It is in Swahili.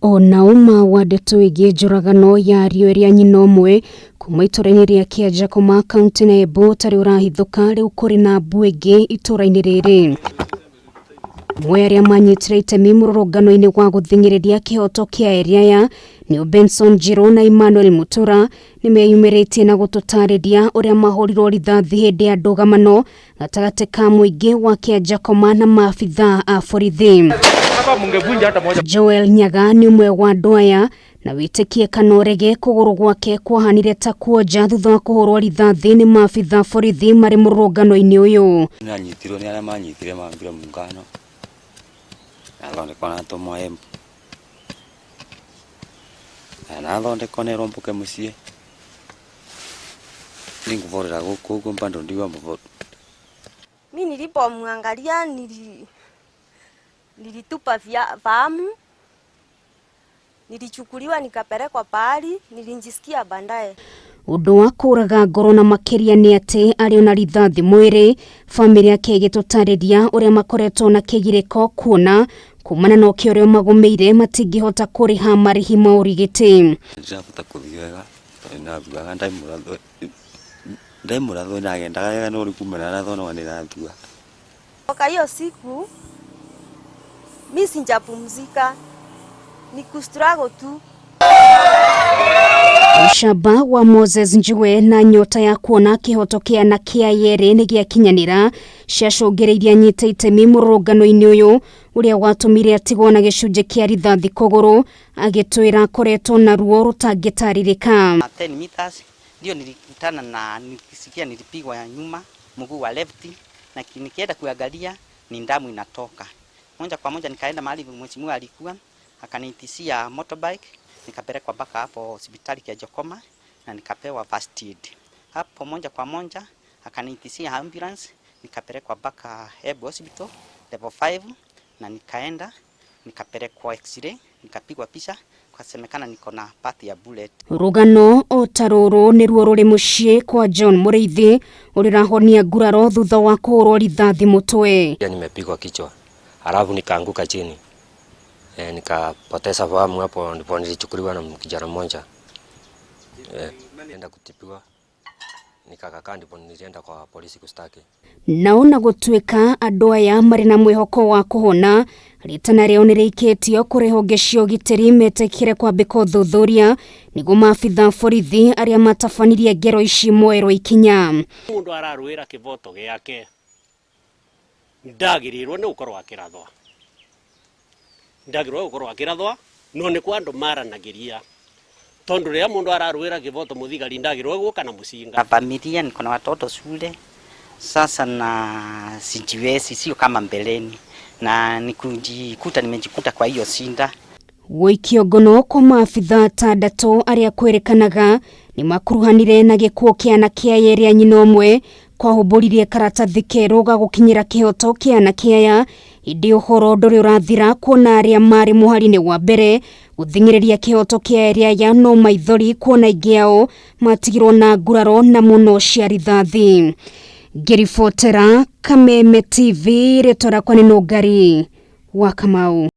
Ona uma wa ndeto igie njuragano ya ariu iria nyina umwe kuma itũra-inĩ ria Kianjakoma kaunti-ini ya Embu tari urahithũka riu kuri na mbu ingi itũra-inĩ riri. Mwe aria manyitire itemi mururungano-ini wa guthing'iriria kihoto kia iria ni Benson Jiru na Emmanuel Mutura nimeyumiritie na gututariria uria mahurirwo rithathi hindi ya ndugamano gatagati ka muingi wa Kianjakoma na maabitha a borithi. Joel Nyaga ni umwe wa andu aya na witikie kana urege kuguru gwake kwahanire ta kuoja thutha wa kuhurwo rithathi ni maabitha borithi mari mururungano-ini uyu. Nanyitirwo ni aria manyitire mururungano athondekwo na atũmwo Embu na athondekwo nĩ romboke mũciĩ ningũborera gũkũ bado ndiwa mbovu. Mimi nilipomwangalia nilitupa fahamu, nilichukuliwa nikapelekwa pahali, nilijisikia baadaye. Undu wa kuraga ngoro na makiria ni ati ari ona rithathi mwiri family yake igitutariria uria makoretwo na kigiriko kuona kumana na ukiorio magumeire matingihota kuriha marihi ma urigiti. Ndirabuta kuthiega na buaga ndaimuratho na agenda wega no rikumana na thona wanirathua. Kwa hiyo siku mimi sijapumzika, ni kustruggle tu. Ushaba wa Moses Njue na nyota ya kuona kihotokea na kia yere ni giakinyanira ciacũngĩrĩirie nyite itemi mururungano-ini uyu uria watumire atigwo na gicunje kia rithathi kuguru agitwira akoretwo na ruo rutangĩtarirĩka. 10 meters ndio nilikutana na nikisikia nilipigwa ya nyuma mguu wa left na nikienda kuangalia ni damu inatoka. Moja kwa moja nikaenda mahali mheshimiwa alikuwa akaniitishia motorbike nikapelekwa mpaka hapo hospitali ya Kianjakoma na nikapewa first aid. Hapo moja kwa moja akaniitishia ambulance nikapelekwa mpaka Embu hospital level 5 na nikaenda nikapelekwa x-ray nikapigwa picha kwasemekana niko na part ya bullet. Rugano otaruru ni ruo ruri mucii kwa John Muriithi urirahonia nguraro thutha wa kuhurwo rithathi mutwe. Nimepigwa kichwa alafu nikaanguka chini. Nikapoteza fahamu hapo ndipo nilichukuliwa na kijana mmoja. Nenda kutibiwa. Nikakaa ndipo nilienda kwa polisi kustaki. Naona gutwika andu aya mari na mwihoko wa kuhona ritana rio niriketio kuri honge cio gitiri metekire kwambika uthuthuria niguo maabitha borithi aria matafanirie ngero ici mwerwo ikinya. Mundu araruira kivoto giake ndagirirwo ni ukorwo akirathwa no ni kwa andu maranagiria tondu ria mundu araruira kivoto muthigari ndagirwo guka na mucinga. Familia niko na watoto shule sasa na sijiwezi sio kama mbeleni na nimejikuta kwa hiyo shinda. Wikio ngono kwa maabitha atandatu aria kwerekanaga ni makuruhanire na gikuo kia kia yeria nyina umwe kwa huburirie karatathi keru ga gukinyira kihoto kia kia indi uhoro nduri urathira kuona aria mari muhari-ini wa mbere guthing'iriria kihoto kia iria no maithori kuona ingiao matigirwo na nguraro na muno cia rithathi. Ngiribotera Kameme TV ritora kwa ni Nũngari wa Kamau.